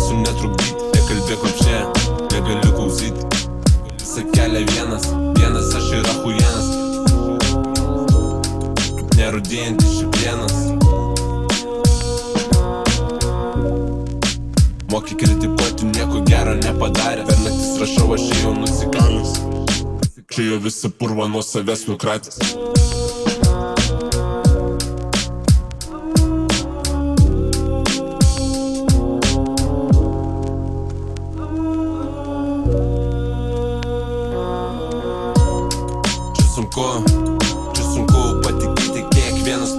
Bandysiu netrukdyti, nekalbėk apšė, negaliu klausyti. Visą kelią vienas aš ir achujenas, kaip nerudėjantis šiplienas. Moki kritikuoti, nieko gero nepadarė. Per naktis rašau, aš jau nusikalęs, čia jau visą purvą nuo savęs nukratęs. Čia sunku patikėti, kiekvienas